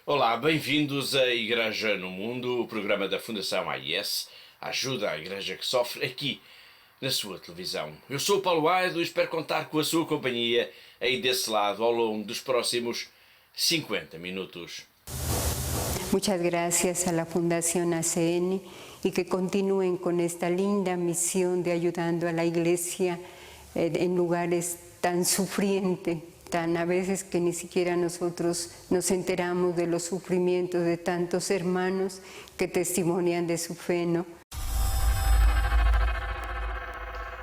Olá, bem-vindos à Igreja no Mundo, o programa da Fundação AIS, ajuda à Igreja que sofre, aqui na sua televisão. Eu sou o Paulo Aido e espero contar com a sua companhia aí desse lado ao longo dos próximos 50 minutos. Muchas gracias a la Fundación ACN y que continúen con esta linda misión de ayudando a la Iglesia en lugares tan sufrientes, tan a veces que ni siquiera nosotros nos enteramos de los sufrimientos de tantos hermanos que testimonian de su fe, ¿no?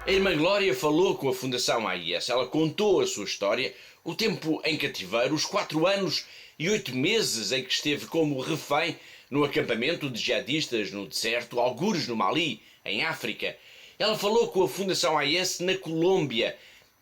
A Irmã Glória falou com a Fundação AIS, ela contou a sua história, o tempo em cativeiro, os 4 anos e 8 meses em que esteve como refém no acampamento de jihadistas no deserto, algures no Mali, em África. Ela falou com a Fundação AIS na Colômbia,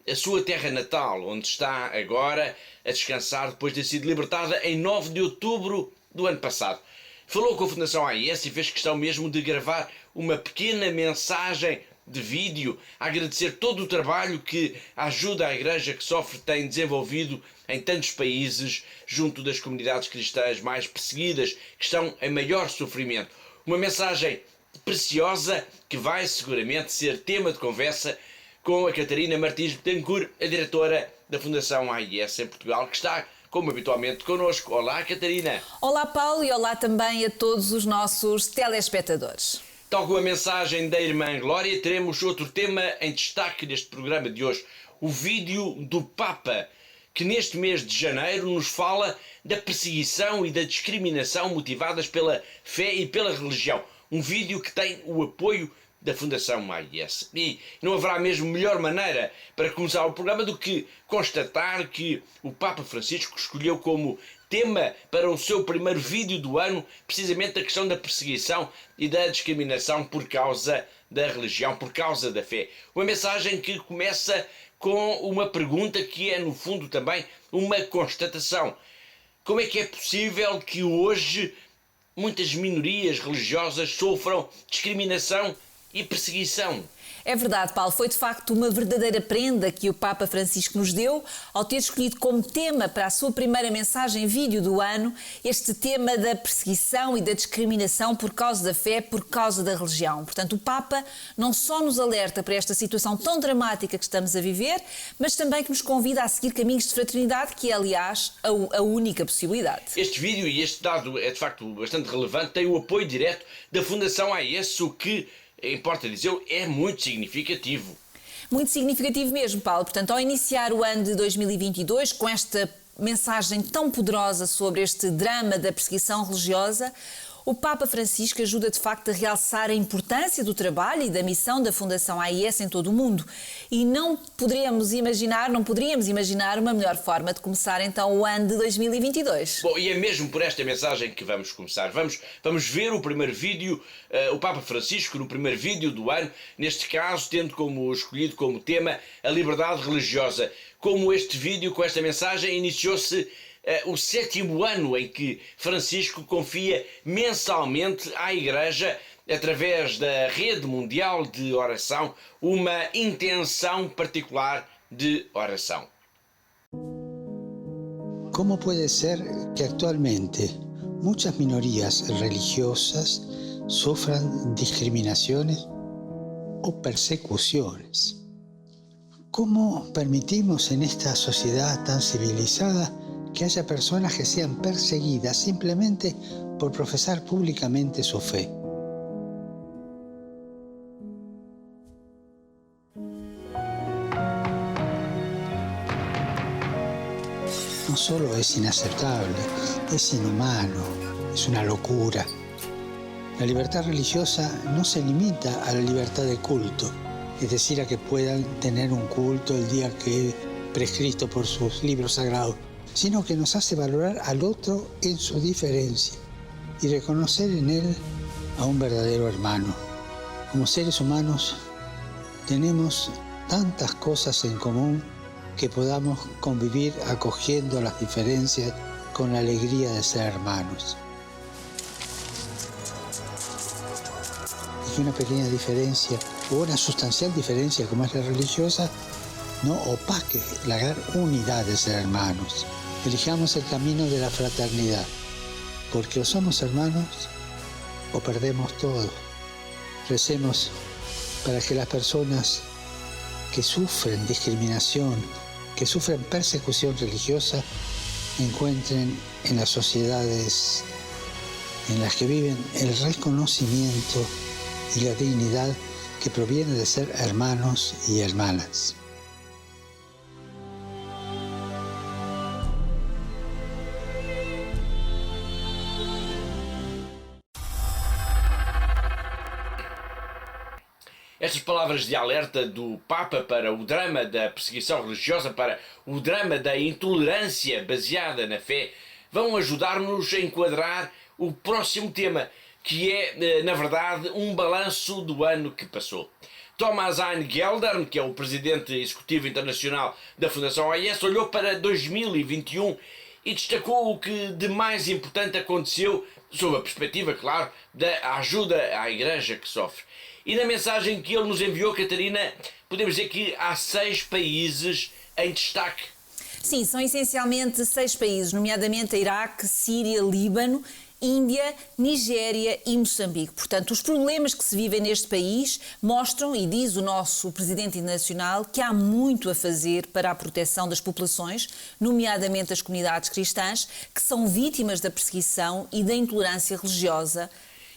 a sua terra natal, onde está agora a descansar depois de ter sido libertada em 9 de outubro do ano passado. Falou com a Fundação AIS e fez questão mesmo de gravar uma pequena mensagem de vídeo a agradecer todo o trabalho que a ajuda à Igreja que sofre tem desenvolvido em tantos países junto das comunidades cristãs mais perseguidas que estão em maior sofrimento. Uma mensagem preciosa que vai seguramente ser tema de conversa com a Catarina Martins Betancourt, a diretora da Fundação AIS em Portugal, que está, como habitualmente, connosco. Olá, Catarina. Olá, Paulo, e olá também a todos os nossos telespectadores. Tal como a mensagem da Irmã Glória, teremos outro tema em destaque neste programa de hoje, o vídeo do Papa, que neste mês de janeiro nos fala da perseguição e da discriminação motivadas pela fé e pela religião. Um vídeo que tem o apoio da Fundação AIS. E não haverá mesmo melhor maneira para começar o programa do que constatar que o Papa Francisco escolheu como tema para o seu primeiro vídeo do ano precisamente a questão da perseguição e da discriminação por causa da religião, por causa da fé. Uma mensagem que começa com uma pergunta que é, no fundo, também uma constatação. Como é que é possível que hoje muitas minorias religiosas sofram discriminação e perseguição? É verdade, Paulo, foi de facto uma verdadeira prenda que o Papa Francisco nos deu ao ter escolhido como tema para a sua primeira mensagem vídeo do ano este tema da perseguição e da discriminação por causa da fé, por causa da religião. Portanto, o Papa não só nos alerta para esta situação tão dramática que estamos a viver, mas também que nos convida a seguir caminhos de fraternidade, que é, aliás, a única possibilidade. Este vídeo e este dado é de facto bastante relevante, tem o apoio direto da Fundação AIS, o que importa dizer, é muito significativo. Muito significativo mesmo, Paulo. Portanto, ao iniciar o ano de 2022 com esta mensagem tão poderosa sobre este drama da perseguição religiosa, o Papa Francisco ajuda de facto a realçar a importância do trabalho e da missão da Fundação AIS em todo o mundo. E não poderíamos imaginar uma melhor forma de começar então o ano de 2022. Bom, e é mesmo por esta mensagem que vamos começar. Vamos ver o primeiro vídeo, o Papa Francisco no primeiro vídeo do ano, neste caso tendo como escolhido como tema a liberdade religiosa. Como este vídeo com esta mensagem iniciou-se o 7º ano em que Francisco confia mensalmente à Igreja, através da rede mundial de oração, uma intenção particular de oração. ¿Cómo puede ser que actualmente muchas minorías religiosas sufran discriminaciones o persecuciones? ¿Cómo permitimos en esta sociedad tan civilizada que haya personas que sean perseguidas simplemente por profesar públicamente su fe? No solo es inaceptable, es inhumano, es una locura. La libertad religiosa no se limita a la libertad de culto, es decir, a que puedan tener un culto el día que prescrito por sus libros sagrados, sino que nos hace valorar al otro en su diferencia y reconocer en él a un verdadero hermano. Como seres humanos tenemos tantas cosas en común que podamos convivir acogiendo las diferencias con la alegría de ser hermanos. Y que una pequeña diferencia o una sustancial diferencia como es la religiosa no opaque la gran unidad de ser hermanos. Elijamos el camino de la fraternidad, porque o somos hermanos o perdemos todo. Recemos para que las personas que sufren discriminación, que sufren persecución religiosa, encuentren en las sociedades en las que viven el reconocimiento y la dignidad que proviene de ser hermanos y hermanas. Estas palavras de alerta do Papa para o drama da perseguição religiosa, para o drama da intolerância baseada na fé, vão ajudar-nos a enquadrar o próximo tema, que é, na verdade, um balanço do ano que passou. Thomas Hein Geldern, que é o presidente executivo internacional da Fundação AIS, olhou para 2021 e destacou o que de mais importante aconteceu, sob a perspectiva, claro, da ajuda à Igreja que sofre. E na mensagem que ele nos enviou, Catarina, podemos dizer que há 6 países em destaque. Sim, são essencialmente 6 países, nomeadamente Iraque, Síria, Líbano, Índia, Nigéria e Moçambique. Portanto, os problemas que se vivem neste país mostram, e diz o nosso Presidente Internacional, que há muito a fazer para a proteção das populações, nomeadamente as comunidades cristãs, que são vítimas da perseguição e da intolerância religiosa.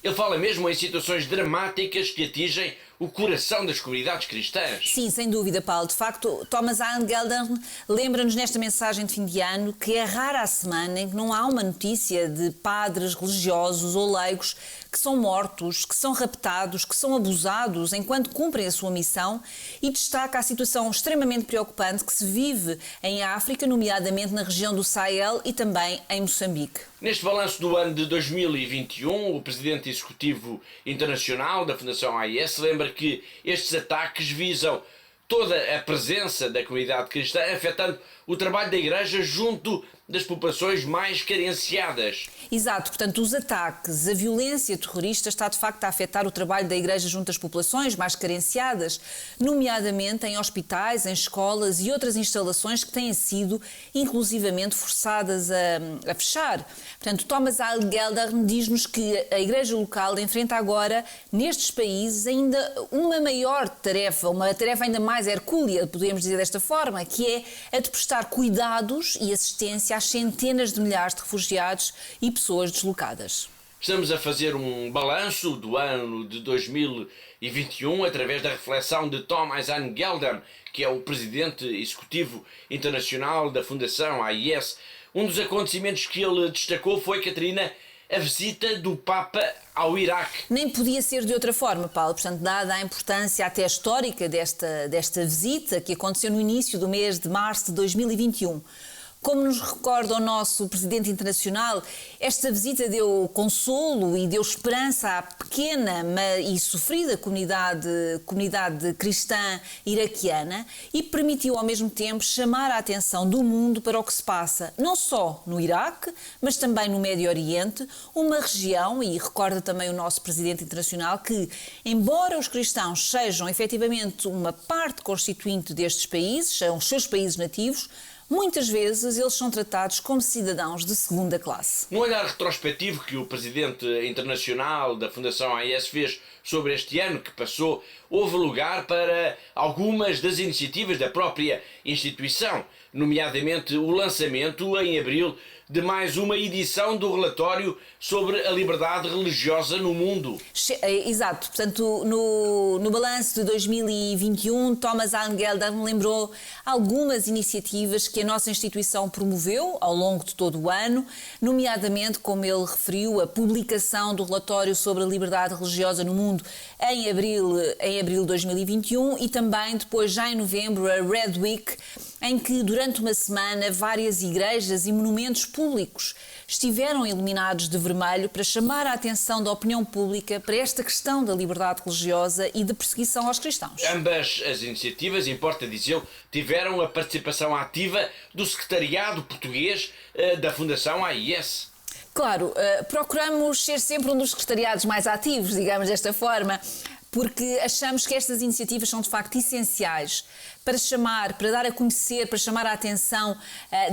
Ele fala mesmo em situações dramáticas que atingem o coração das comunidades cristãs. Sim, sem dúvida, Paulo. De facto, Thomas Hein Geldern lembra-nos nesta mensagem de fim de ano que é rara a semana em que não há uma notícia de padres religiosos ou leigos que são mortos, que são raptados, que são abusados enquanto cumprem a sua missão, e destaca a situação extremamente preocupante que se vive em África, nomeadamente na região do Sahel e também em Moçambique. Neste balanço do ano de 2021, o Presidente Executivo Internacional da Fundação AIS lembra que estes ataques visam toda a presença da comunidade cristã, afetando o trabalho da Igreja junto das populações mais carenciadas. Exato, portanto, os ataques, a violência terrorista está de facto a afetar o trabalho da Igreja junto às populações mais carenciadas, nomeadamente em hospitais, em escolas e outras instalações que têm sido inclusivamente forçadas a fechar. Portanto, Thomas Hein Geldern diz-nos que a Igreja local enfrenta agora, nestes países, ainda uma maior tarefa, uma tarefa ainda mais hercúlea, podemos dizer desta forma, que é a de prestar cuidados e assistência às centenas de milhares de refugiados e pessoas deslocadas. Estamos a fazer um balanço do ano de 2021 através da reflexão de Thomas Hein Geldern, que é o Presidente Executivo Internacional da Fundação AIS. Um dos acontecimentos que ele destacou foi, Catarina, a visita do Papa ao Iraque. Nem podia ser de outra forma, Paulo. Portanto, dada a importância até histórica desta visita, que aconteceu no início do mês de março de 2021. Como nos recorda o nosso Presidente Internacional, esta visita deu consolo e deu esperança à pequena e sofrida comunidade cristã iraquiana e permitiu ao mesmo tempo chamar a atenção do mundo para o que se passa, não só no Iraque, mas também no Médio Oriente, uma região, e recorda também o nosso Presidente Internacional, que, embora os cristãos sejam efetivamente uma parte constituinte destes países, são os seus países nativos, muitas vezes eles são tratados como cidadãos de segunda classe. No olhar retrospectivo que o Presidente Internacional da Fundação AIS fez sobre este ano que passou, houve lugar para algumas das iniciativas da própria instituição, nomeadamente o lançamento em abril de mais uma edição do relatório sobre a liberdade religiosa no mundo. Exato, portanto, no balanço de 2021, Thomas Hein Geldern lembrou algumas iniciativas que a nossa instituição promoveu ao longo de todo o ano, nomeadamente, como ele referiu, a publicação do relatório sobre a liberdade religiosa no mundo em abril de 2021 e também depois, já em novembro, a Red Week, em que durante uma semana várias igrejas e monumentos públicos estiveram iluminados de vermelho para chamar a atenção da opinião pública para esta questão da liberdade religiosa e de perseguição aos cristãos. Ambas as iniciativas, importa dizê-lo, tiveram a participação ativa do secretariado português da Fundação AIS. Claro, procuramos ser sempre um dos secretariados mais ativos, digamos desta forma, porque achamos que estas iniciativas são de facto essenciais para chamar, para dar a conhecer, para chamar a atenção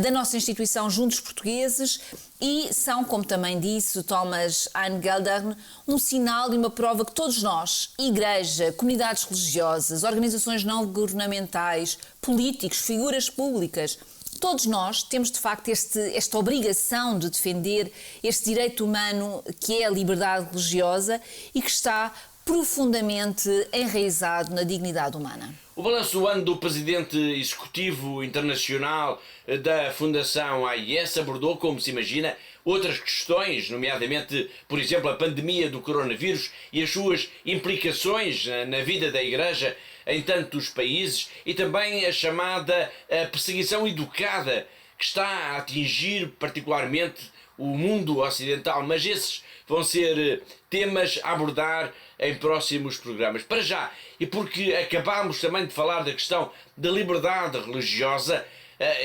da nossa instituição junto aos portugueses e são, como também disse Thomas Eingeldern, um sinal e uma prova que todos nós, Igreja, comunidades religiosas, organizações não governamentais, políticos, figuras públicas, todos nós temos de facto esta obrigação de defender este direito humano que é a liberdade religiosa e que está profundamente enraizado na dignidade humana. O balanço do ano do presidente executivo internacional da Fundação AIS abordou, como se imagina, outras questões, nomeadamente, por exemplo, a pandemia do coronavírus e as suas implicações na vida da Igreja em tantos países e também a chamada perseguição educada que está a atingir particularmente o mundo ocidental, mas esses vão ser temas a abordar em próximos programas. Para já, e porque acabámos também de falar da questão da liberdade religiosa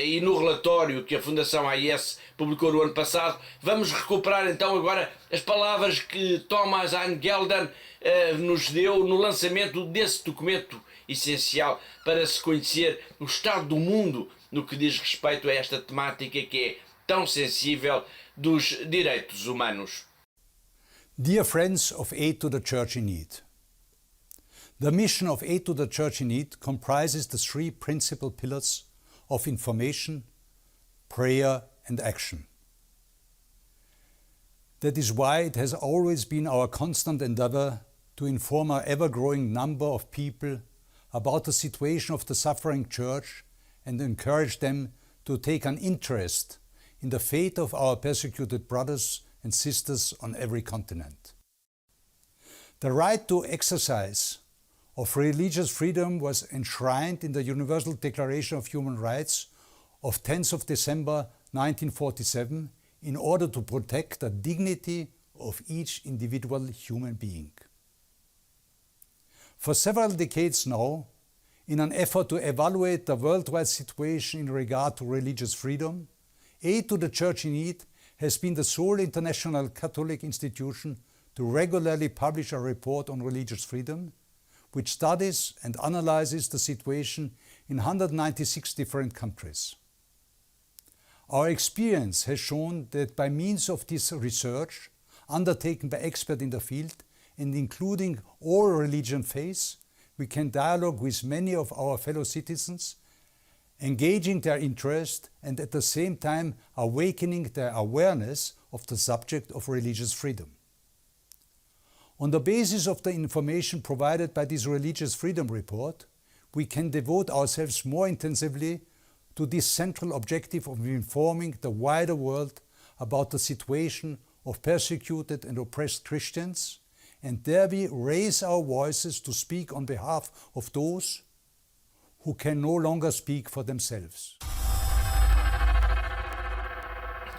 e no relatório que a Fundação AIS publicou no ano passado, vamos recuperar então agora as palavras que Thomas Eingeldern nos deu no lançamento desse documento essencial para se conhecer o estado do mundo no que diz respeito a esta temática que é tão sensível dos direitos humanos. Dear friends of Aid to the Church in Need, the mission of Aid to the Church in Need comprises the three principal pillars of information, prayer and action. That is why it has always been our constant endeavor to inform our ever-growing number of people about the situation of the suffering Church and encourage them to take an interest in the fate of our persecuted brothers and sisters on every continent. The right to exercise of religious freedom was enshrined in the Universal Declaration of Human Rights of 10th of December 1947 in order to protect the dignity of each individual human being. For several decades now, in an effort to evaluate the worldwide situation in regard to religious freedom, Aid to the Church in Need has been the sole international Catholic institution to regularly publish a report on religious freedom, which studies and analyzes the situation in 196 different countries. Our experience has shown that by means of this research, undertaken by experts in the field and including all religion faiths, we can dialogue with many of our fellow citizens, engaging their interest and at the same time awakening their awareness of the subject of religious freedom. On the basis of the information provided by this Religious Freedom Report, we can devote ourselves more intensively to this central objective of informing the wider world about the situation of persecuted and oppressed Christians, and thereby raise our voices to speak on behalf of those who can no longer speak for themselves.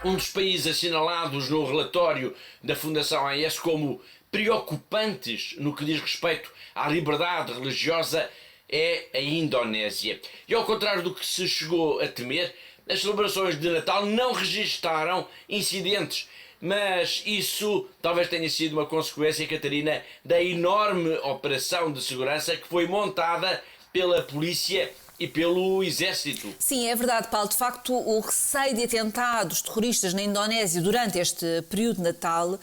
Dos países assinalados no relatório da Fundação AIS como preocupantes no que diz respeito à liberdade religiosa é a Indonésia. E ao contrário do que se chegou a temer, as celebrações de Natal não registaram incidentes, mas isso talvez tenha sido uma consequência, Catarina, da enorme operação de segurança que foi montada pela polícia e pelo exército. Sim, é verdade, Paulo. De facto, o receio de atentados terroristas na Indonésia durante este período de Natal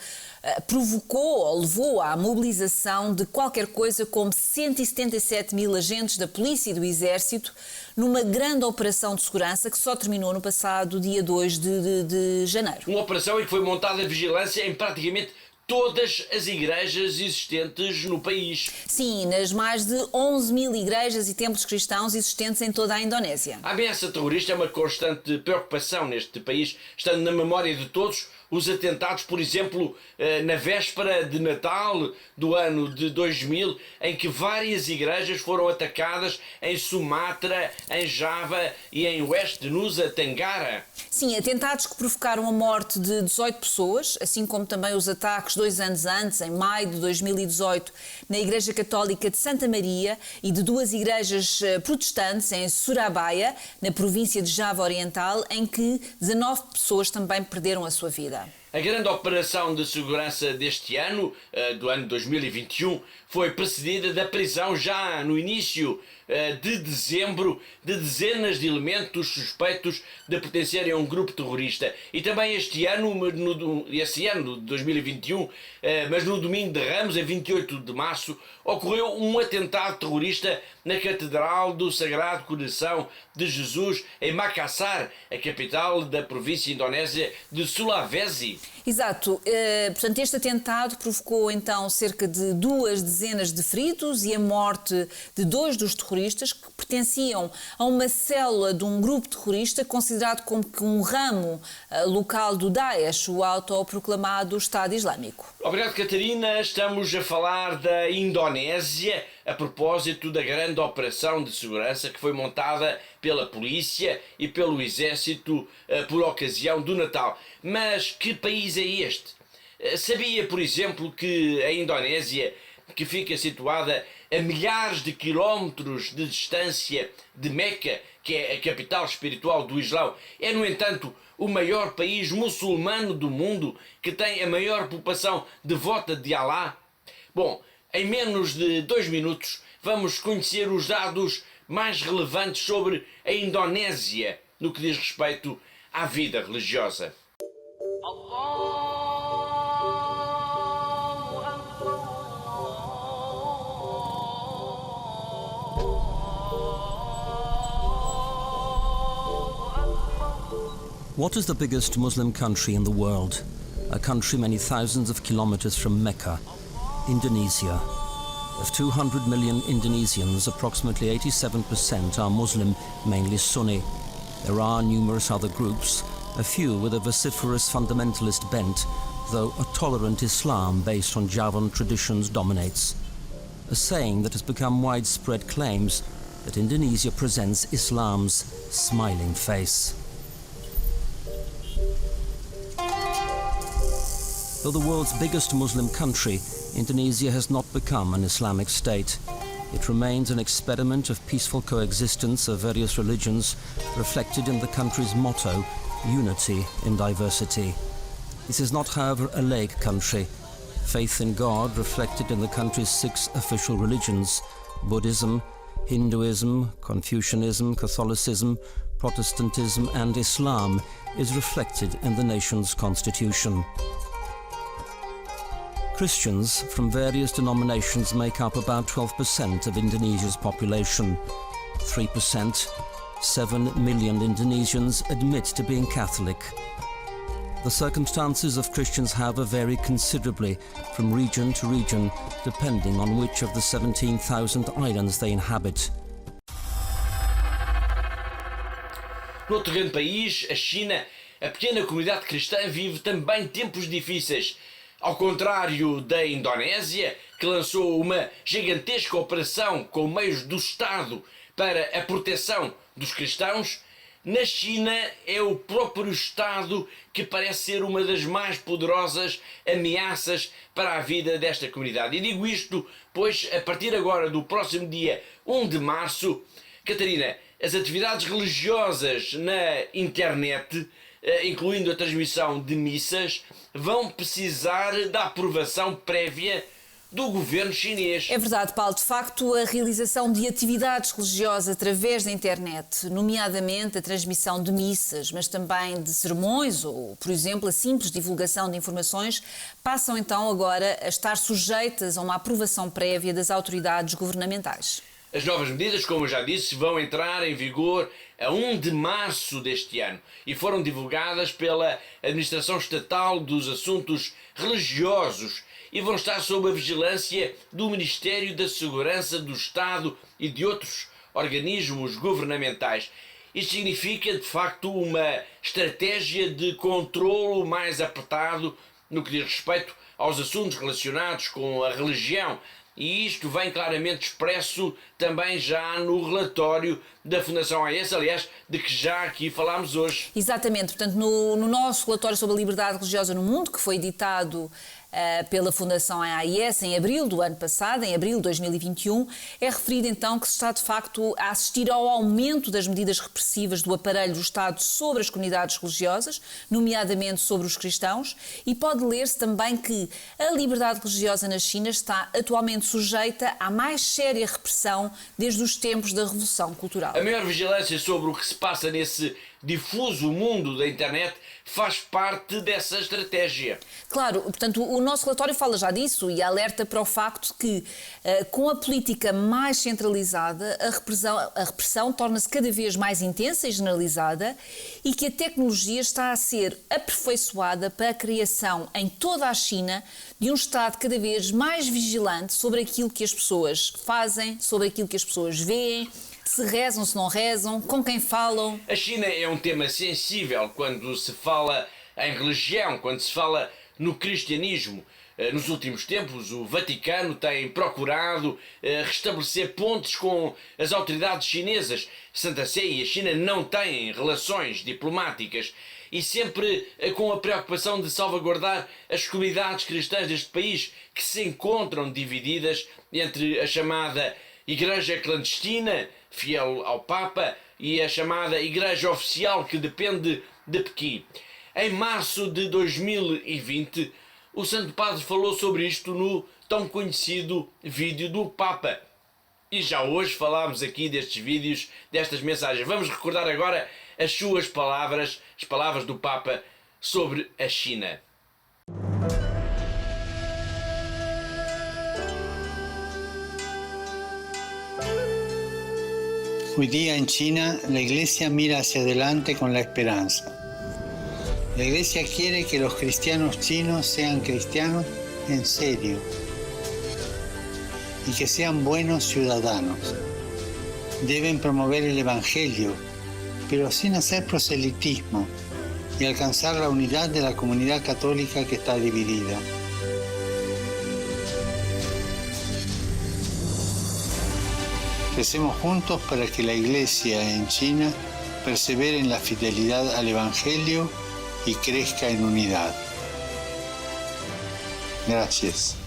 provocou ou levou à mobilização de qualquer coisa como 177 mil agentes da polícia e do exército numa grande operação de segurança que só terminou no passado dia 2 de janeiro. Uma operação em que foi montada a vigilância em praticamente todas as igrejas existentes no país. Sim, nas mais de 11 mil igrejas e templos cristãos existentes em toda a Indonésia. A ameaça terrorista é uma constante preocupação neste país, estando na memória de todos os atentados, por exemplo, na véspera de Natal do ano de 2000, em que várias igrejas foram atacadas em Sumatra, em Java e em West Nusa Tenggara. Sim, atentados que provocaram a morte de 18 pessoas, assim como também os ataques 2 anos antes, em maio de 2018, na Igreja Católica de Santa Maria e de 2 igrejas protestantes em Surabaya, na província de Java Oriental, em que 19 pessoas também perderam a sua vida. A grande operação de segurança deste ano, do ano 2021, foi precedida da prisão já no início de dezembro de dezenas de elementos suspeitos de pertencerem a um grupo terrorista. E também este ano, esse ano de 2021, mas no domingo de Ramos, a 28 de março, ocorreu um atentado terrorista na Catedral do Sagrado Coração de Jesus, em Makassar, a capital da província indonésia de Sulawesi. Exato. Portanto, este atentado provocou então cerca de 2 dezenas de feridos e a morte de 2 dos terroristas que pertenciam a uma célula de um grupo terrorista considerado como que um ramo local do Daesh, o autoproclamado Estado Islâmico. Obrigado, Catarina. Estamos a falar da Indonésia a propósito da grande operação de segurança que foi montada pela polícia e pelo exército por ocasião do Natal. Mas que país é este? Sabia, por exemplo, que a Indonésia, que fica situada a milhares de quilómetros de distância de Meca, que é a capital espiritual do Islão, é, no entanto, o maior país muçulmano do mundo, que tem a maior população devota de Alá? Bom, em menos de 2 minutos vamos conhecer os dados mais relevantes sobre a Indonésia no que diz respeito à vida religiosa. What is the biggest Muslim country in the world? A country many thousands of kilometers from Mecca, Indonesia. Of 200 million Indonesians, approximately 87% are Muslim, mainly Sunni. There are numerous other groups, a few with a vociferous fundamentalist bent, though a tolerant Islam based on Javan traditions dominates. A saying that has become widespread claims that Indonesia presents Islam's smiling face. Though the world's biggest Muslim country, Indonesia has not become an Islamic state. It remains an experiment of peaceful coexistence of various religions, reflected in the country's motto, unity in diversity. This is not, however, a laic country. Faith in God, reflected in the country's 6 official religions, Buddhism, Hinduism, Confucianism, Catholicism, Protestantism and Islam, is reflected in the nation's constitution. Christians from various denominations make up about 12% of Indonesia's population. 3%, 7 million Indonesians admit to being Catholic. The circumstances of Christians, however, vary considerably from region to region, depending on which of the 17,000 islands they inhabit. No outro grande país, a China, a pequena comunidade cristã vive também tempos difíceis. Ao contrário da Indonésia, que lançou uma gigantesca operação com meios do Estado para a proteção dos cristãos, na China é o próprio Estado que parece ser uma das mais poderosas ameaças para a vida desta comunidade. E digo isto, pois a partir agora do próximo dia 1 de março, Catarina, as atividades religiosas na internet, incluindo a transmissão de missas, vão precisar da aprovação prévia do governo chinês. É verdade, Paulo. De facto, a realização de atividades religiosas através da internet, nomeadamente a transmissão de missas, mas também de sermões ou, por exemplo, a simples divulgação de informações, passam então agora a estar sujeitas a uma aprovação prévia das autoridades governamentais. As novas medidas, como eu já disse, vão entrar em vigor a 1 de março deste ano e foram divulgadas pela Administração Estatal dos Assuntos Religiosos e vão estar sob a vigilância do Ministério da Segurança do Estado e de outros organismos governamentais. Isto significa, de facto, uma estratégia de controlo mais apertado no que diz respeito aos assuntos relacionados com a religião. E isto vem claramente expresso também já no relatório da Fundação AES, aliás, de que já aqui falámos hoje. Exatamente. Portanto, no nosso relatório sobre a liberdade religiosa no mundo, que foi editado pela Fundação AIS em abril do ano passado, em abril de 2021, é referido então que se está de facto a assistir ao aumento das medidas repressivas do aparelho do Estado sobre as comunidades religiosas, nomeadamente sobre os cristãos, e pode ler-se também que a liberdade religiosa na China está atualmente sujeita à mais séria repressão desde os tempos da Revolução Cultural. A maior vigilância sobre o que se passa nesse difuso mundo da internet faz parte dessa estratégia. Claro, portanto, o nosso relatório fala já disso e alerta para o facto que, com a política mais centralizada, a repressão torna-se cada vez mais intensa e generalizada e que a tecnologia está a ser aperfeiçoada para a criação em toda a China de um Estado cada vez mais vigilante sobre aquilo que as pessoas fazem, sobre aquilo que as pessoas veem, se rezam, se não rezam, com quem falam. A China é um tema sensível quando se fala em religião, quando se fala no cristianismo. Nos últimos tempos, o Vaticano tem procurado restabelecer pontes com as autoridades chinesas. Santa Sé e a China não têm relações diplomáticas e sempre com a preocupação de salvaguardar as comunidades cristãs deste país que se encontram divididas entre a chamada Igreja clandestina, fiel ao Papa, e a chamada Igreja Oficial, que depende de Pequim. Em março de 2020, o Santo Padre falou sobre isto no tão conhecido vídeo do Papa. E já hoje falámos aqui destes vídeos, destas mensagens. Vamos recordar agora as suas palavras, as palavras do Papa sobre a China. Hoy día en China la Iglesia mira hacia adelante con la esperanza. La Iglesia quiere que los cristianos chinos sean cristianos en serio y que sean buenos ciudadanos. Deben promover el Evangelio, pero sin hacer proselitismo y alcanzar la unidad de la comunidad católica que está dividida. Recemos juntos para que la Iglesia en China persevere en la fidelidad al Evangelio y crezca en unidad. Gracias.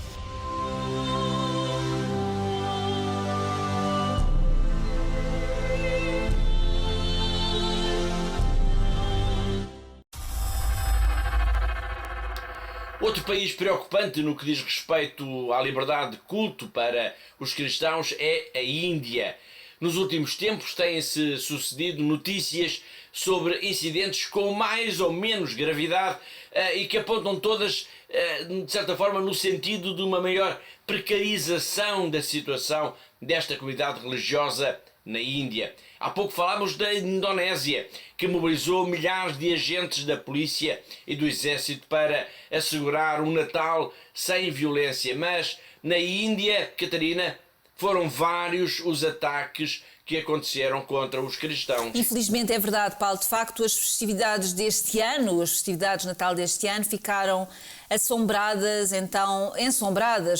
Outro país preocupante no que diz respeito à liberdade de culto para os cristãos é a Índia. Nos últimos tempos têm-se sucedido notícias sobre incidentes com mais ou menos gravidade e que apontam todas, de certa forma, no sentido de uma maior precarização da situação desta comunidade religiosa na Índia. Há pouco falámos da Indonésia, que mobilizou milhares de agentes da polícia e do exército para assegurar um Natal sem violência. Mas na Índia, Catarina, foram vários os ataques que aconteceram contra os cristãos. Infelizmente é verdade, Paulo. De facto, as festividades deste ano, as festividades de Natal deste ano, ficaram ensombradas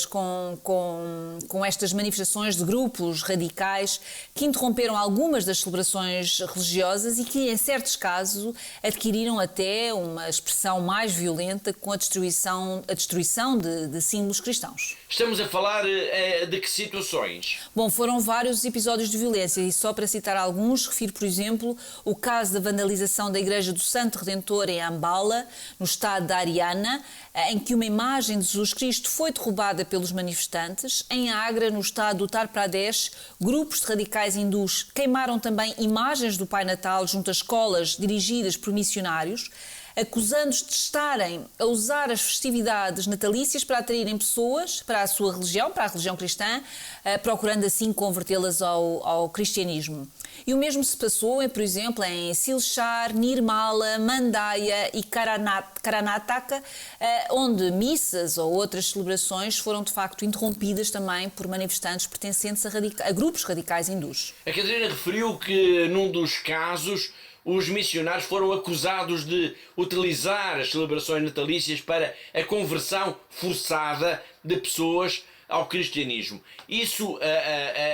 com estas manifestações de grupos radicais que interromperam algumas das celebrações religiosas e que, em certos casos, adquiriram até uma expressão mais violenta com a destruição de símbolos cristãos. Estamos a falar de que situações? Bom, foram vários episódios de violência e só para citar alguns, refiro, por exemplo, o caso da vandalização da Igreja do Santo Redentor em Ambala, no estado da Haryana, em que uma imagem de Jesus Cristo foi derrubada pelos manifestantes. Em Agra, no estado do Uttar Pradesh, grupos de radicais hindus queimaram também imagens do Pai Natal junto a escolas dirigidas por missionários, acusando-os de estarem a usar as festividades natalícias para atraírem pessoas para a sua religião, para a religião cristã, procurando assim convertê-las ao cristianismo. E o mesmo se passou, por exemplo, em Silchar, Nirmala, Mandaya e Karnataka, onde missas ou outras celebrações foram de facto interrompidas também por manifestantes pertencentes a grupos radicais hindus. A Catarina referiu que num dos casos os missionários foram acusados de utilizar as celebrações natalícias para a conversão forçada de pessoas ao cristianismo.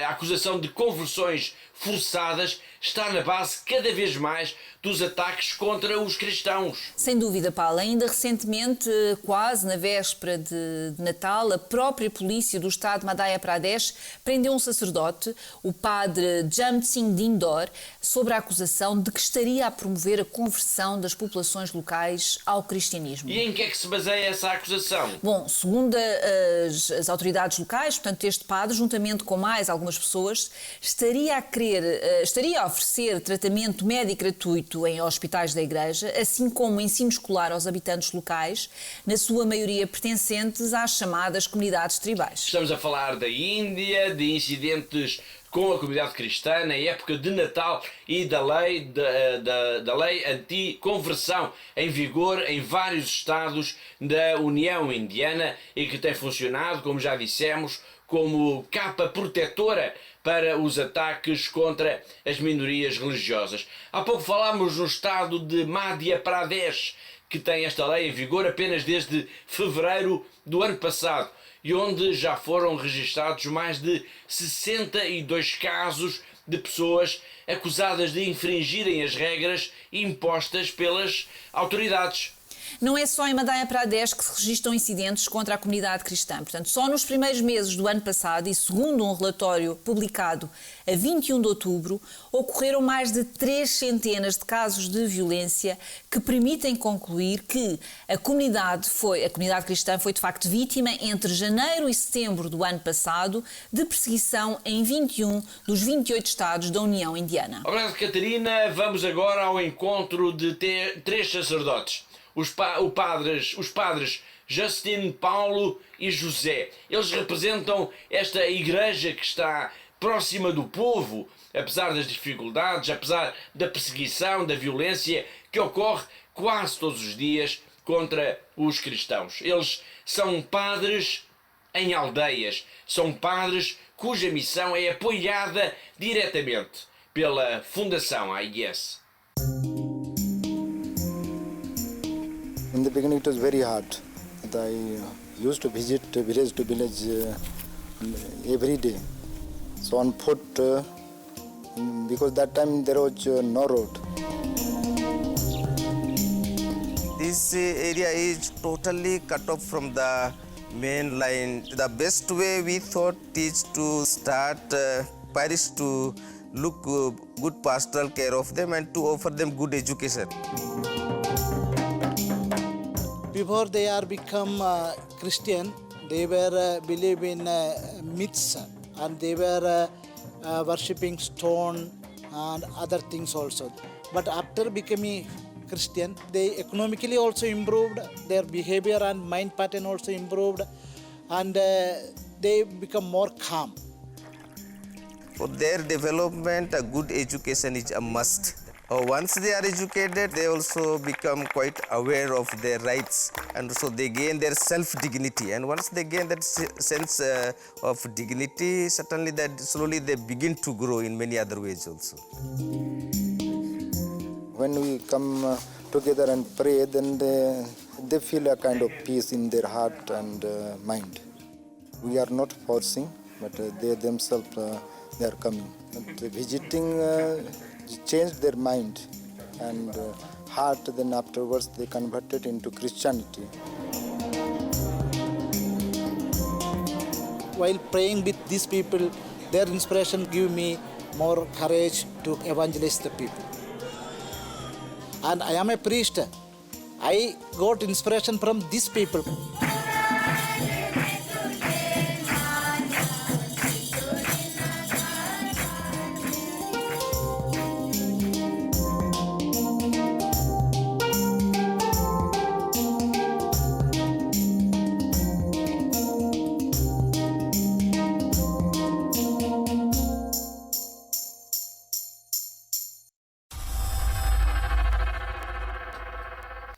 A acusação de conversões forçadas está na base cada vez mais dos ataques contra os cristãos. Sem dúvida, Paulo. Ainda recentemente, quase na véspera de Natal, a própria polícia do estado de Madhya Pradesh prendeu um sacerdote, o padre Jam Singh Dindor, sobre a acusação de que estaria a promover a conversão das populações locais ao cristianismo. E em que é que se baseia essa acusação? Bom, segundo as autoridades locais, portanto, este padre, juntamente com mais algumas pessoas, estaria a oferecer tratamento médico gratuito em hospitais da Igreja, assim como ensino escolar aos habitantes locais, na sua maioria pertencentes às chamadas comunidades tribais. Estamos a falar da Índia, de incidentes com a comunidade cristã na época de Natal e da lei anti-conversão em vigor em vários estados da União Indiana e que tem funcionado, como já dissemos, como capa protetora para os ataques contra as minorias religiosas. Há pouco falámos no estado de Madhya Pradesh, que tem esta lei em vigor apenas desde fevereiro do ano passado e onde já foram registados mais de 62 casos de pessoas acusadas de infringirem as regras impostas pelas autoridades. Não é só em Madhya Pradesh que se registram incidentes contra a comunidade cristã. Portanto, só nos primeiros meses do ano passado, e segundo um relatório publicado a 21 de outubro, ocorreram mais de 300 de casos de violência que permitem concluir que a comunidade cristã foi de facto vítima entre janeiro e setembro do ano passado de perseguição em 21 dos 28 estados da União Indiana. Obrigado, Catarina. Vamos agora ao encontro de três sacerdotes. Os padres Justin, Paulo e José. Eles representam esta igreja que está próxima do povo, apesar das dificuldades, apesar da perseguição, da violência que ocorre quase todos os dias contra os cristãos. Eles são padres em aldeias, são padres cuja missão é apoiada diretamente pela Fundação AIS. In the beginning it was very hard. I used to visit village to village every day. So on foot, because that time there was no road. This area is totally cut off from the main line. The best way we thought is to start parish to look good pastoral care of them and to offer them good education. Before they are become Christian, they were believe in myths and they were worshipping stone and other things also. But after becoming Christian, they economically also improved, their behavior and mind pattern also improved, and they become more calm. For their development, a good education is a must. Once they are educated, they also become quite aware of their rights, and so they gain their self-dignity. And once they gain that sense of dignity, certainly that slowly they begin to grow in many other ways also. When we come together and pray, then they feel a kind of peace in their heart and mind. We are not forcing, but they themselves they are coming. And visiting changed their mind and heart, then afterwards they converted into Christianity. While praying with these people, their inspiration give me more courage to evangelize the people. And I am a priest. I got inspiration from these people.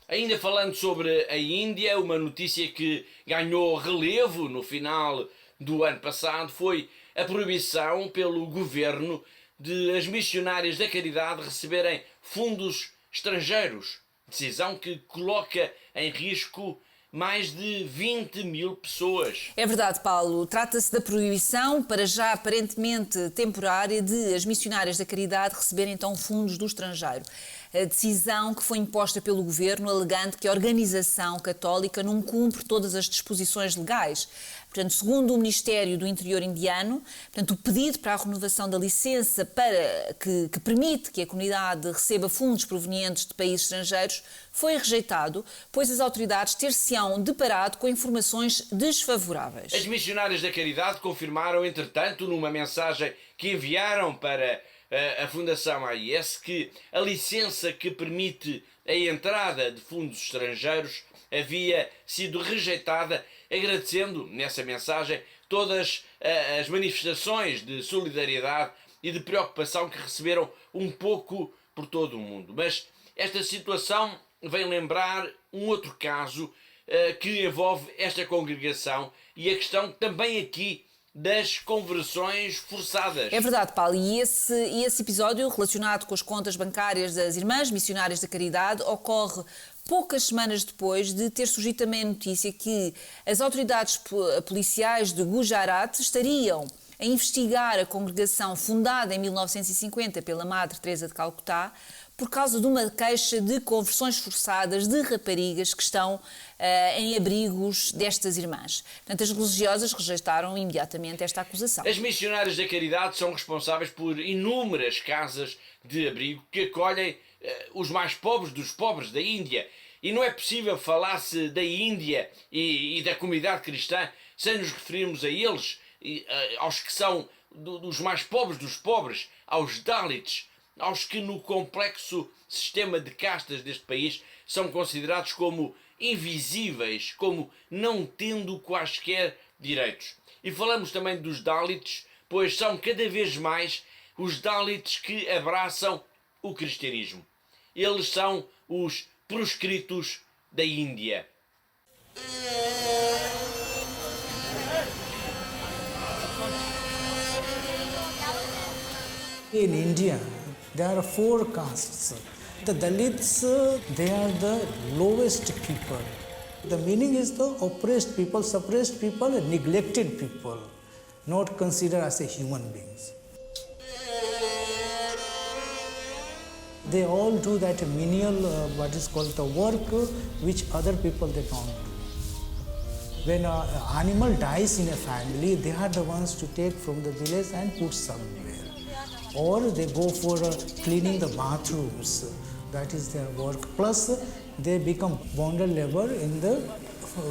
Ainda falando sobre a Índia, uma notícia que ganhou relevo no final do ano passado foi a proibição pelo governo de as missionárias da caridade receberem fundos estrangeiros. Decisão que coloca em risco mais de 20 mil pessoas. É verdade, Paulo. Trata-se da proibição, para já aparentemente temporária, de as missionárias da caridade receberem então fundos do estrangeiro. A decisão que foi imposta pelo governo, alegando que a organização católica não cumpre todas as disposições legais. Portanto, segundo o Ministério do Interior indiano, portanto, o pedido para a renovação da licença para que permite que a comunidade receba fundos provenientes de países estrangeiros foi rejeitado, pois as autoridades ter-se-ão deparado com informações desfavoráveis. As missionárias da caridade confirmaram, entretanto, numa mensagem que enviaram para a Fundação AIS, que a licença que permite a entrada de fundos estrangeiros havia sido rejeitada, agradecendo nessa mensagem todas as manifestações de solidariedade e de preocupação que receberam um pouco por todo o mundo. Mas esta situação vem lembrar um outro caso que envolve esta congregação e a questão também aqui das conversões forçadas. É verdade, Paulo, e esse episódio relacionado com as contas bancárias das Irmãs Missionárias da Caridade ocorre poucas semanas depois de ter surgido também a notícia que as autoridades policiais de Gujarat estariam a investigar a congregação fundada em 1950 pela Madre Teresa de Calcutá por causa de uma queixa de conversões forçadas de raparigas que estão em abrigos destas irmãs. Portanto, as religiosas rejeitaram imediatamente esta acusação. As missionárias da caridade são responsáveis por inúmeras casas de abrigo que acolhem os mais pobres dos pobres da Índia. E não é possível falar-se da Índia e da comunidade cristã sem nos referirmos a eles, aos que são dos mais pobres dos pobres, aos Dalits, aos que no complexo sistema de castas deste país são considerados como invisíveis, como não tendo quaisquer direitos. E falamos também dos Dalits, pois são cada vez mais os Dalits que abraçam o cristianismo. Eles são os proscritos da Índia. In India, there are 4 castes. The Dalits, they are the lowest people. The meaning is the oppressed people, suppressed people, and neglected people, not considered as a human beings. They all do that menial, what is called the work, which other people they don't do. When an animal dies in a family, they are the ones to take from the village and put somewhere. Or they go for cleaning the bathrooms. That is their work. Plus, they become bonded labor in the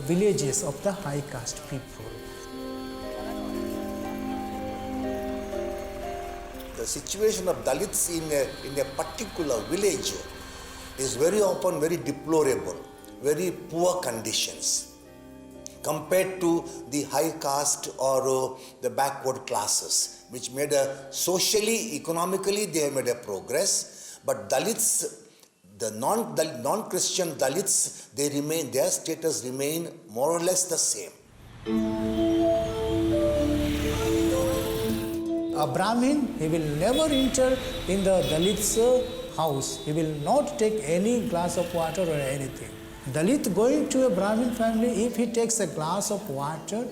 villages of the high caste people. The situation of Dalits in a particular village is very often very deplorable, very poor conditions compared to the high caste or the backward classes, which made socially, economically, they have made a progress. But Dalits, the non-Christian Dalits, their status remain more or less the same. A Brahmin, he will never enter in the Dalit's house. He will not take any glass of water or anything. Dalit going to a Brahmin family, if he takes a glass of water,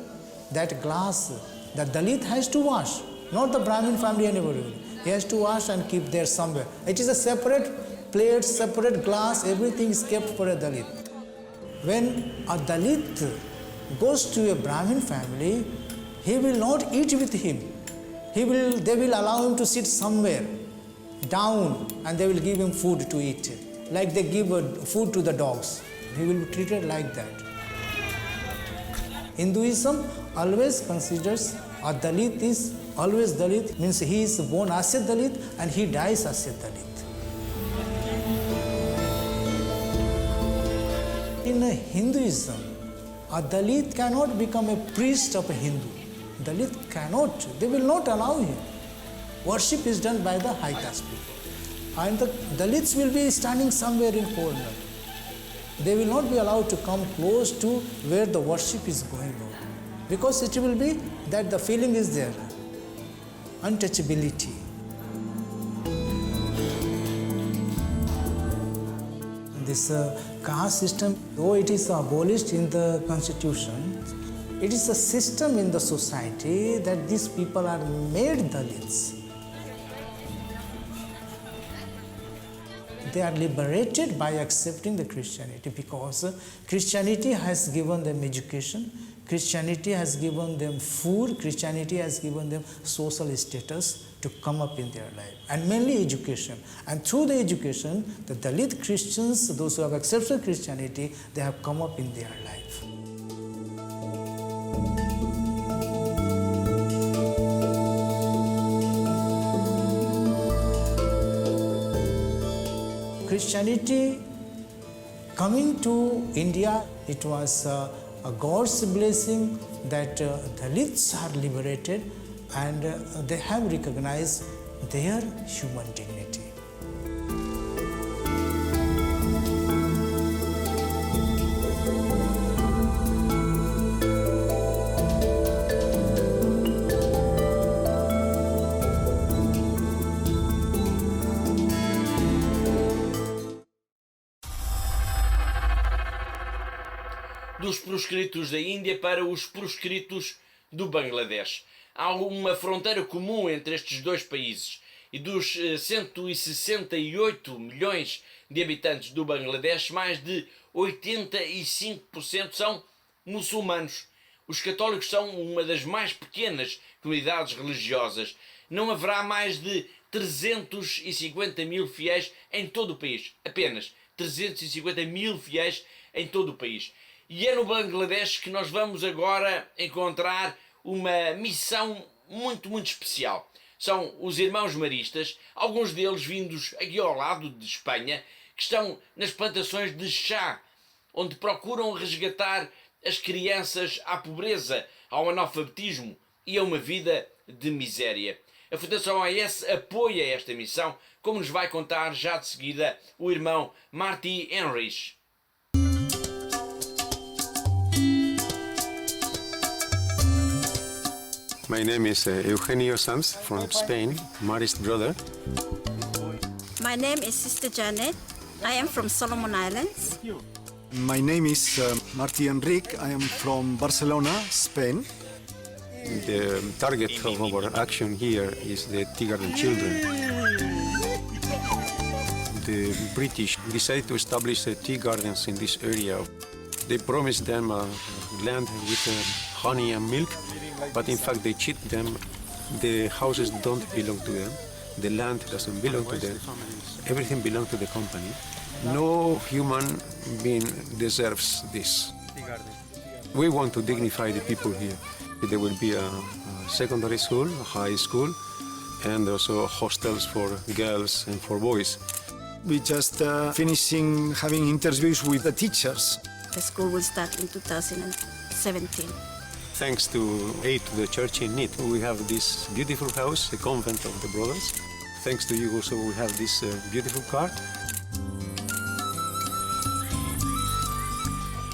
that glass, the Dalit has to wash, not the Brahmin family anybody. He has to wash and keep there somewhere. It is a separate plate, separate glass, everything is kept for a Dalit. When a Dalit goes to a Brahmin family, he will not eat with him. They will allow him to sit somewhere down and they will give him food to eat, like they give food to the dogs. He will be treated like that. Hinduism always considers a Dalit is always Dalit, means he is born as a Dalit and he dies as a Dalit. In Hinduism, a Dalit cannot become a priest of a Hindu. Dalit cannot, they will not allow him. Worship is done by the high caste people. And the Dalits will be standing somewhere in corner. They will not be allowed to come close to where the worship is going on. Because it will be that the feeling is there, untouchability. This Caste system, though it is abolished in the constitution, it is a system in the society that these people are made Dalits. They are liberated by accepting the Christianity because Christianity has given them education, Christianity has given them food, Christianity has given them social status to come up in their life, and mainly education. And through the education, the Dalit Christians, those who have accepted Christianity, they have come up in their life. Christianity coming to India, it was a God's blessing that Dalits are liberated and they have recognized their human dignity. Dos proscritos da Índia para os proscritos do Bangladesh. Há uma fronteira comum entre estes dois países e dos 168 milhões de habitantes do Bangladesh, mais de 85% são muçulmanos. Os católicos são uma das mais pequenas comunidades religiosas. Não haverá mais de 350 mil fiéis em todo o país. Apenas 350 mil fiéis em todo o país. E é no Bangladesh que nós vamos agora encontrar uma missão muito especial. São os Irmãos Maristas, alguns deles vindos aqui ao lado de Espanha, que estão nas plantações de chá, onde procuram resgatar as crianças à pobreza, ao analfabetismo e a uma vida de miséria. A Fundação AES apoia esta missão, como nos vai contar já de seguida o irmão Martí Henrich. My name is Eugenio Sanz from Spain, Mari's brother. My name is Sister Janet. I am from Solomon Islands. My name is Martí Enric. I am from Barcelona, Spain. The target of our action here is the tea garden children. The British decided to establish tea gardens in this area. They promised them land with honey and milk, but in fact they cheat them. The houses don't belong to them. The land doesn't belong to them. Everything belongs to the company. No human being deserves this. We want to dignify the people here. There will be a secondary school, a high school, and also hostels for girls and for boys. We just finishing having interviews with the teachers. The school will start in 2017. Thanks to aid to the church in need, we have this beautiful house, the convent of the brothers. Thanks to you also we have this beautiful card.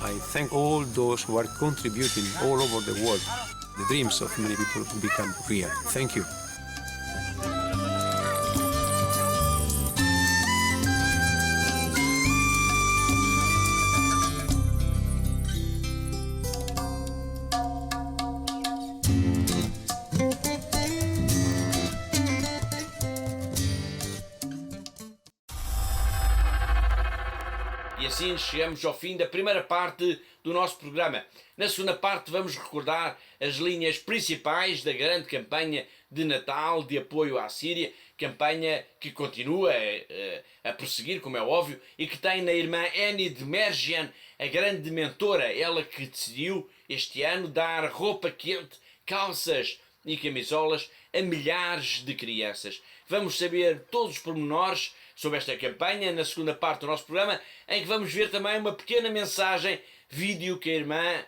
I thank all those who are contributing all over the world. The dreams of many people become real. Thank you. E assim chegamos ao fim da primeira parte do nosso programa. Na segunda parte vamos recordar as linhas principais da grande campanha de Natal de apoio à Síria, campanha que continua a prosseguir, como é óbvio, e que tem na irmã Enid Mergian, a grande mentora, ela que decidiu este ano dar roupa quente, calças e camisolas a milhares de crianças. Vamos saber todos os pormenores sobre esta campanha na segunda parte do nosso programa, em que vamos ver também uma pequena mensagem, vídeo que a irmã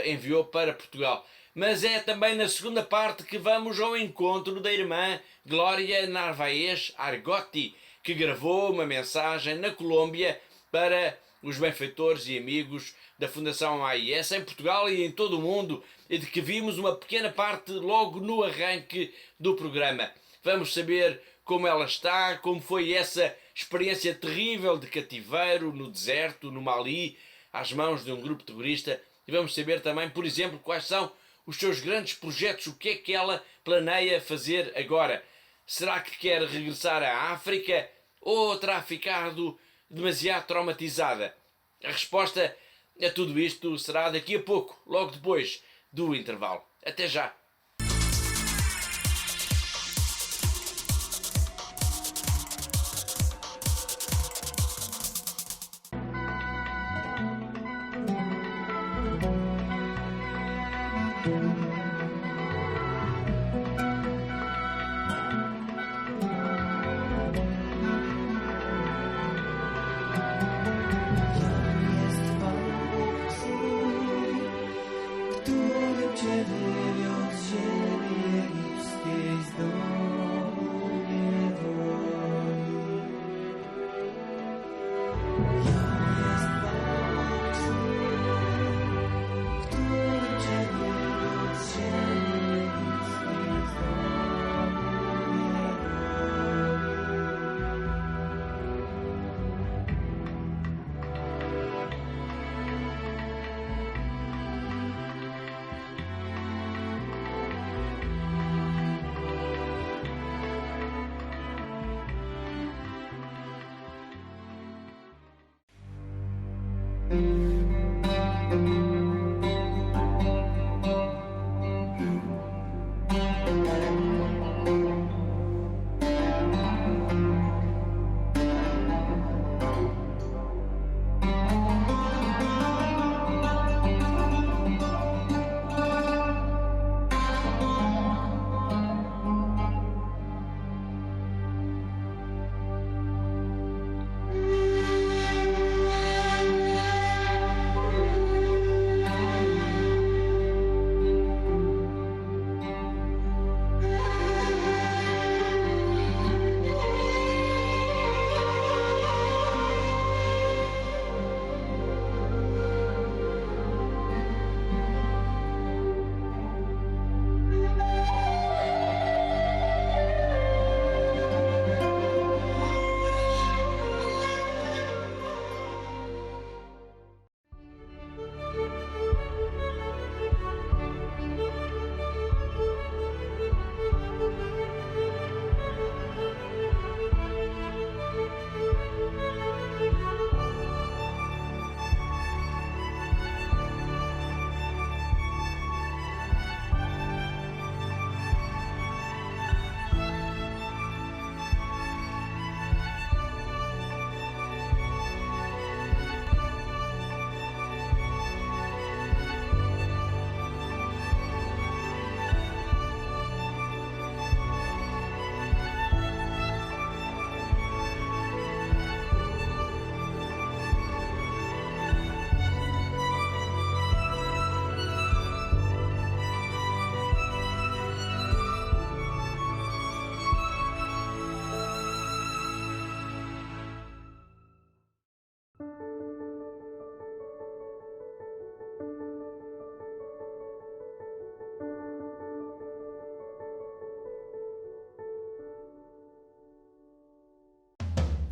enviou para Portugal. Mas é também na segunda parte que vamos ao encontro da irmã Glória Narvaez Argotti, que gravou uma mensagem na Colômbia para os benfeitores e amigos da Fundação AIS em Portugal e em todo o mundo, e de que vimos uma pequena parte logo no arranque do programa. Vamos saber como ela está, como foi essa experiência terrível de cativeiro no deserto, no Mali, às mãos de um grupo terrorista, e vamos saber também, por exemplo, quais são os seus grandes projetos, o que é que ela planeia fazer agora. Será que quer regressar à África ou terá ficado demasiado traumatizada? A resposta a tudo isto será daqui a pouco, logo depois do intervalo. Até já!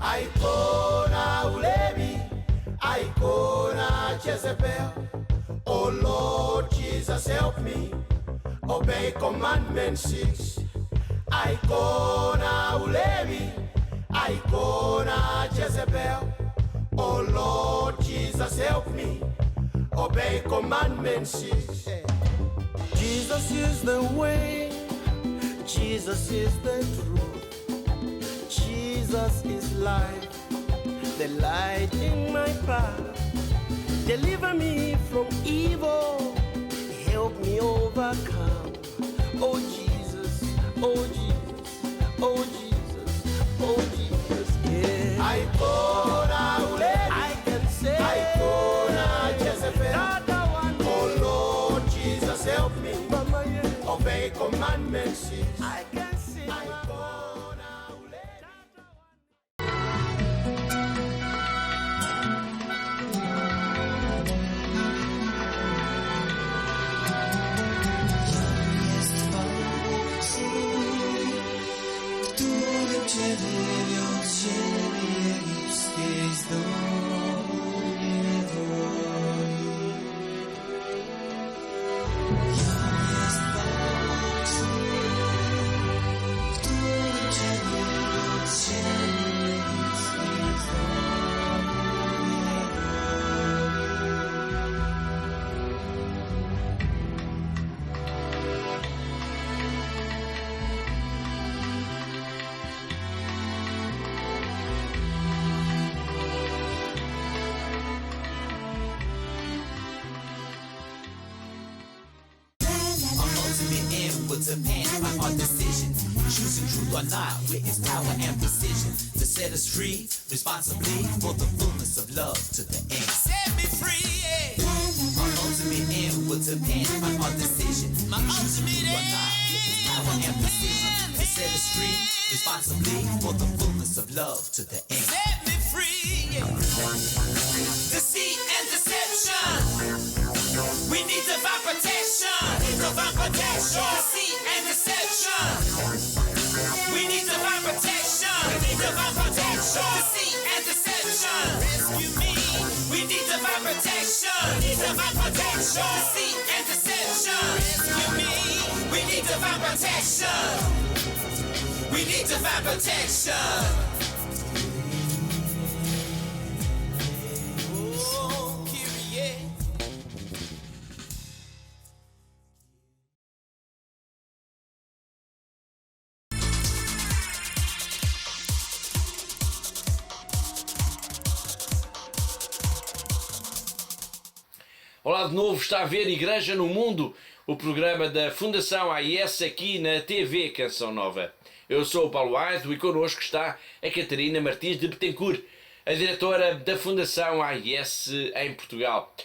Aikona Ulebi, Aikona Jezebel. Oh Lord Jesus, help me obey commandment 6. Aikona Ulebi, Aikona Jezebel. Oh Lord Jesus, help me obey commandment 6. Jesus is the way, Jesus is the truth. Jesus is life, the light in my path. Deliver me from evil, help me overcome. Oh Jesus, oh Jesus, oh Jesus, oh Jesus, yeah. I can say, Jezebel. Oh Lord Jesus, help me obey commandment 6. I can see, Który Ciebie wiódł ziemi will depend on our decisions. Choosing truth or not, with its power and precision to set us free, responsibly for the fullness of love to the end. Set me free, yeah. Our ultimate end will depend on our decision. My ultimate end or not, with its power and precision to set us free, responsibly for the fullness of love to the end. Set me free, yeah. Deceit and deception. We need divine protection. Divine protection. Deceit and deception. We need divine protection. We need divine protection. Deceit and deception. Rescue me. We need divine protection. We need divine protection. Deceit and deception. Rescue me. We need divine protection. We need divine protection. Olá de novo, está a ver Igreja no Mundo, o programa da Fundação AIS aqui na TV Canção Nova. Eu sou o Paulo Aido e connosco está a Catarina Martins de Betancourt, a diretora da Fundação AIS em Portugal.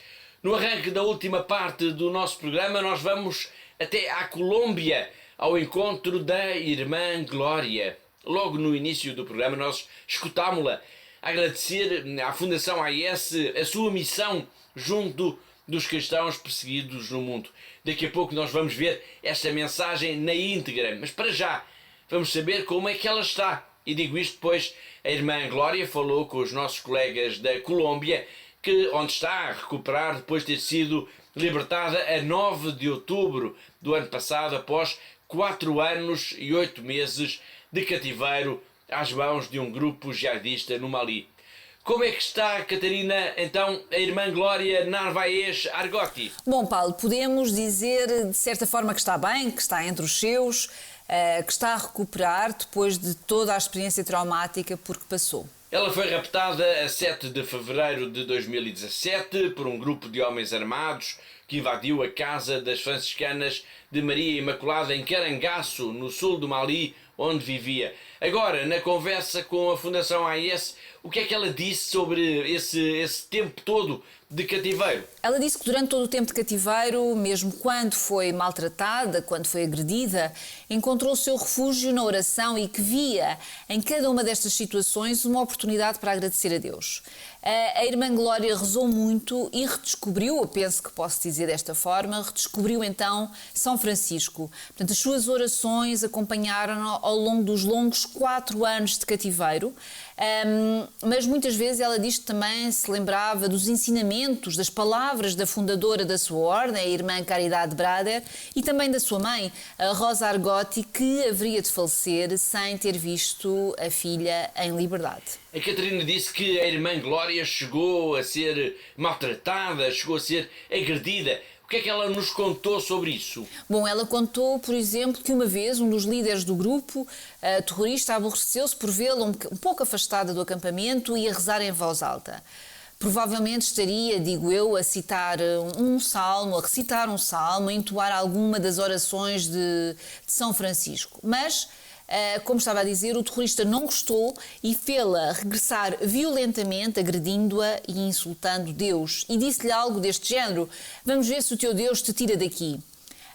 No arranque da última parte do nosso programa, nós vamos até à Colômbia, ao encontro da Irmã Glória. Logo no início do programa nós escutámo-la agradecer à Fundação AIS a sua missão junto dos cristãos perseguidos no mundo. Daqui a pouco nós vamos ver esta mensagem na íntegra, mas para já vamos saber como é que ela está. E digo isto pois a Irmã Glória falou com os nossos colegas da Colômbia, onde está a recuperar depois de ter sido libertada a 9 de outubro do ano passado, após 4 anos e 8 meses de cativeiro às mãos de um grupo jihadista no Mali. Como é que está, Catarina, então, a Irmã Glória Narvaez Argotti? Bom, Paulo, podemos dizer de certa forma que está bem, que está entre os seus, que está a recuperar depois de toda a experiência traumática por que passou. Ela foi raptada a 7 de fevereiro de 2017 por um grupo de homens armados que invadiu a casa das franciscanas de Maria Imaculada em Carangaço, no sul do Mali, onde vivia. Agora, na conversa com a Fundação AIS, o que é que ela disse sobre esse tempo todo de cativeiro? Ela disse que durante todo o tempo de cativeiro, mesmo quando foi maltratada, quando foi agredida, encontrou o seu refúgio na oração e que via em cada uma destas situações uma oportunidade para agradecer a Deus. A Irmã Glória rezou muito e redescobriu, eu penso que posso dizer desta forma, redescobriu então São Francisco. Portanto, as suas orações acompanharam-no ao longo dos longos 4 anos de cativeiro, mas muitas vezes ela diz que também se lembrava dos ensinamentos, das palavras da fundadora da sua ordem, a Irmã Caridade Brader, e também da sua mãe, a Rosa Argotti, que haveria de falecer sem ter visto a filha em liberdade. A Catarina disse que a Irmã Glória chegou a ser maltratada, chegou a ser agredida. O que é que ela nos contou sobre isso? Bom, ela contou, por exemplo, que uma vez um dos líderes do grupo terrorista aborreceu-se por vê-la um pouco afastada do acampamento e a rezar em voz alta. Provavelmente estaria, digo eu, a citar um salmo, a recitar um salmo, a entoar alguma das orações de São Francisco. Mas, como estava a dizer, o terrorista não gostou e fê-la regressar violentamente, agredindo-a e insultando Deus. E disse-lhe algo deste género: vamos ver se o teu Deus te tira daqui.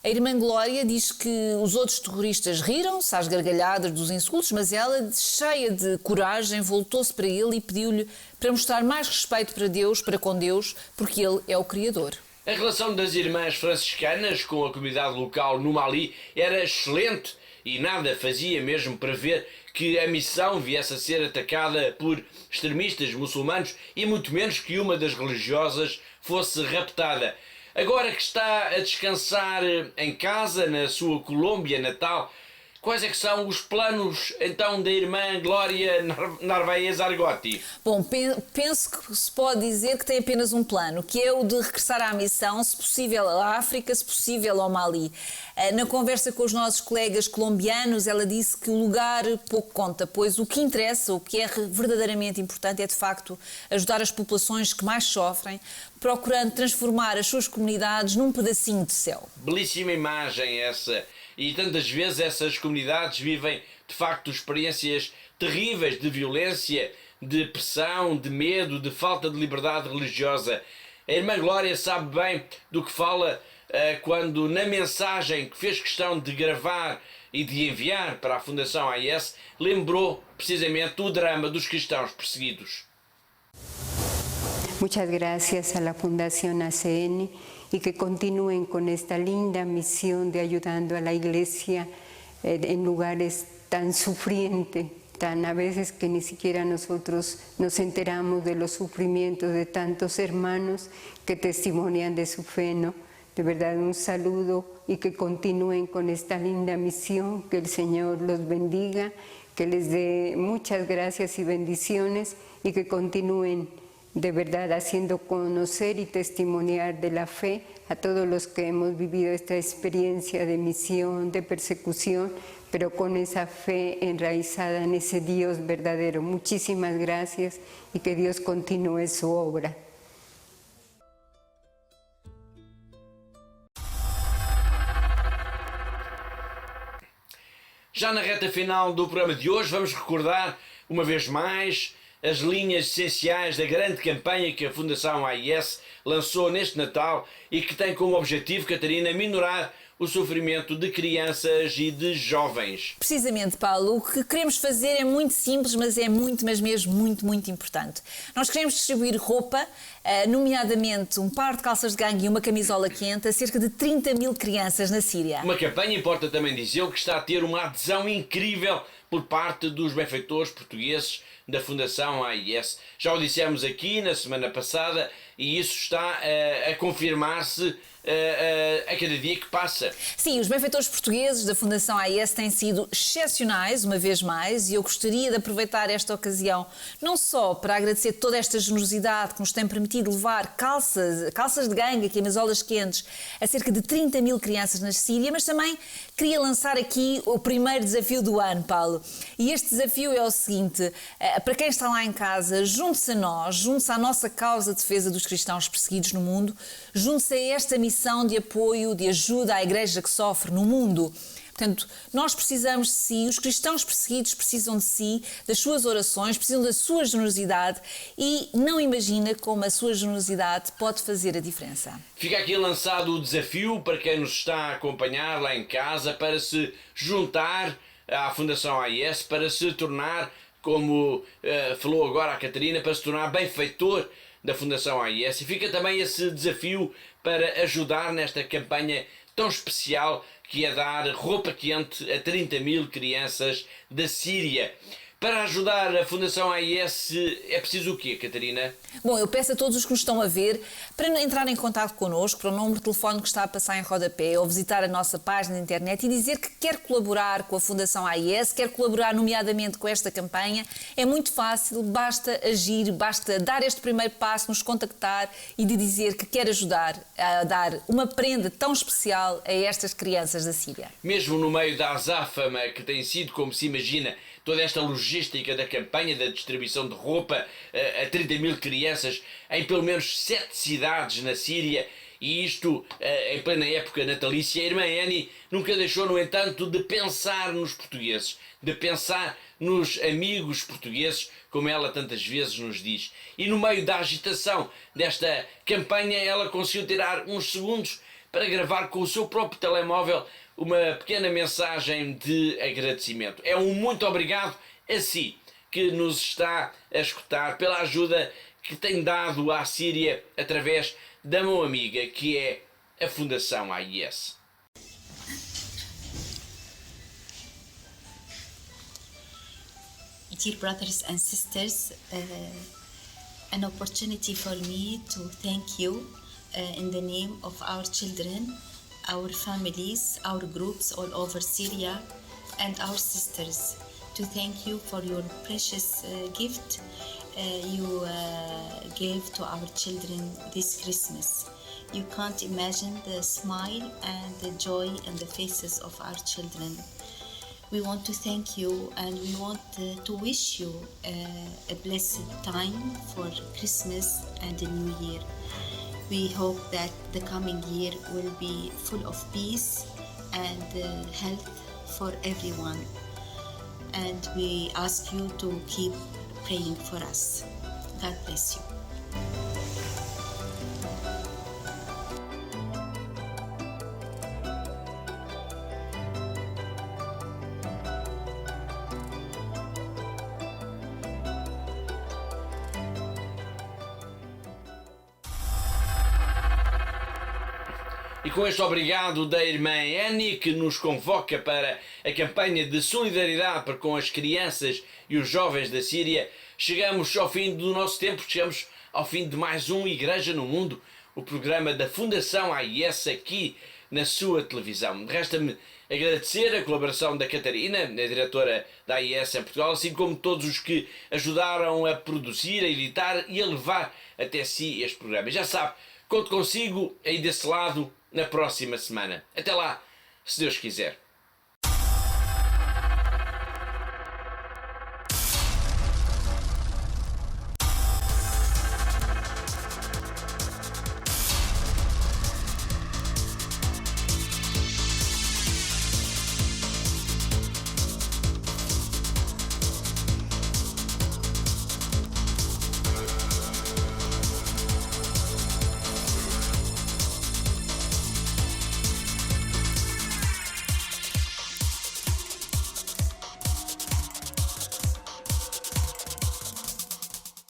A Irmã Glória diz que os outros terroristas riram-se às gargalhadas dos insultos, mas ela, cheia de coragem, voltou-se para ele e pediu-lhe para mostrar mais respeito para com Deus, porque ele é o Criador. A relação das irmãs franciscanas com a comunidade local no Mali era excelente e nada fazia mesmo prever que a missão viesse a ser atacada por extremistas muçulmanos e muito menos que uma das religiosas fosse raptada. Agora que está a descansar em casa, na sua Colômbia natal, quais é que são os planos, então, da Irmã Glória Narvaez Argotti? Bom, penso que se pode dizer que tem apenas um plano, que é o de regressar à missão, se possível à África, se possível ao Mali. Na conversa com os nossos colegas colombianos, ela disse que o lugar pouco conta, pois o que interessa, o que é verdadeiramente importante é, de facto, ajudar as populações que mais sofrem, procurando transformar as suas comunidades num pedacinho de céu. Belíssima imagem essa. E tantas vezes essas comunidades vivem, de facto, experiências terríveis de violência, de pressão, de medo, de falta de liberdade religiosa. A irmã Glória sabe bem do que fala quando, na mensagem que fez questão de gravar e de enviar para a Fundação AIS, lembrou precisamente o drama dos cristãos perseguidos. Muchas gracias a la Fundación ACN y que continúen con esta linda misión de ayudando a la Iglesia en lugares tan sufrientes, tan a veces que ni siquiera nosotros nos enteramos de los sufrimientos de tantos hermanos que testimonian de su fe, ¿no? De verdad, un saludo y que continúen con esta linda misión, que el Señor los bendiga, que les dé muchas gracias y bendiciones y que continúen de verdad haciendo conocer y testimoniar de la fe a todos los que hemos vivido esta experiencia de misión, de persecución, pero con esa fe enraizada en ese Dios verdadero. Muchísimas gracias y que Dios continúe su obra. Já na reta final do programa de hoje vamos recordar uma vez mais as linhas essenciais da grande campanha que a Fundação AIS lançou neste Natal e que tem como objetivo, Catarina, minorar o sofrimento de crianças e de jovens. Precisamente, Paulo, o que queremos fazer é muito simples, mas é mas mesmo muito importante. Nós queremos distribuir roupa, nomeadamente um par de calças de gangue e uma camisola quente a cerca de 30 mil crianças na Síria. Uma campanha, importa também dizer, que está a ter uma adesão incrível por parte dos benfeitores portugueses da Fundação AIS. Já o dissemos aqui na semana passada e isso está a confirmar-se a cada dia que passa. Sim, os benfeitores portugueses da Fundação AIS têm sido excepcionais, uma vez mais, e eu gostaria de aproveitar esta ocasião não só para agradecer toda esta generosidade que nos tem permitido levar calças de ganga, camisolas quentes a cerca de 30 mil crianças na Síria, mas também queria lançar aqui o primeiro desafio do ano, Paulo. E este desafio é o seguinte: para quem está lá em casa, junte-se a nós, junte-se à nossa causa de defesa dos cristãos perseguidos no mundo, junte-se a esta missão de apoio, de ajuda à Igreja que sofre no mundo. Portanto, nós precisamos de si, os cristãos perseguidos precisam de si, das suas orações, precisam da sua generosidade e não imagina como a sua generosidade pode fazer a diferença. Fica aqui lançado o desafio para quem nos está a acompanhar lá em casa para se juntar à Fundação AIS, para se tornar, como falou agora a Catarina, para se tornar benfeitor da Fundação AIS. E fica também esse desafio para ajudar nesta campanha tão especial que é dar roupa quente a 30 mil crianças da Síria. Para ajudar a Fundação AIS é preciso o quê, Catarina? Bom, eu peço a todos os que nos estão a ver para entrar em contato connosco, para o número de telefone que está a passar em rodapé ou visitar a nossa página de internet e dizer que quer colaborar com a Fundação AIS, quer colaborar nomeadamente com esta campanha. É muito fácil, basta agir, basta dar este primeiro passo, nos contactar e de dizer que quer ajudar a dar uma prenda tão especial a estas crianças da Síria. Mesmo no meio da azáfama que tem sido, como se imagina, toda esta logística da campanha da distribuição de roupa a 30 mil crianças em pelo menos 7 cidades na Síria, e isto em plena época natalícia, a irmã Annie nunca deixou, no entanto, de pensar nos portugueses, de pensar nos amigos portugueses, como ela tantas vezes nos diz. E no meio da agitação desta campanha, ela conseguiu tirar uns segundos para gravar com o seu próprio telemóvel uma pequena mensagem de agradecimento. É um muito obrigado a si que nos está a escutar pela ajuda que tem dado à Síria através da mão amiga que é a Fundação AIS. Dear brothers and sisters, an opportunity for me to thank you in the name of our children, our families, our groups all over Syria, and our sisters, to thank you for your precious gift you gave to our children this Christmas. You can't imagine the smile and the joy in the faces of our children. We want to thank you and we want to wish you a blessed time for Christmas and the New Year. We hope that the coming year will be full of peace, and health for everyone. And we ask you to keep praying for us. God bless you. E com este obrigado da irmã Annie, que nos convoca para a campanha de solidariedade para com as crianças e os jovens da Síria, chegamos ao fim do nosso tempo, chegamos ao fim de mais um Igreja no Mundo, o programa da Fundação AIS aqui na sua televisão. Resta-me agradecer a colaboração da Catarina, a diretora da AIS em Portugal, assim como todos os que ajudaram a produzir, a editar e a levar até si este programa. Já sabe, conto consigo aí desse lado na próxima semana. Até lá, se Deus quiser.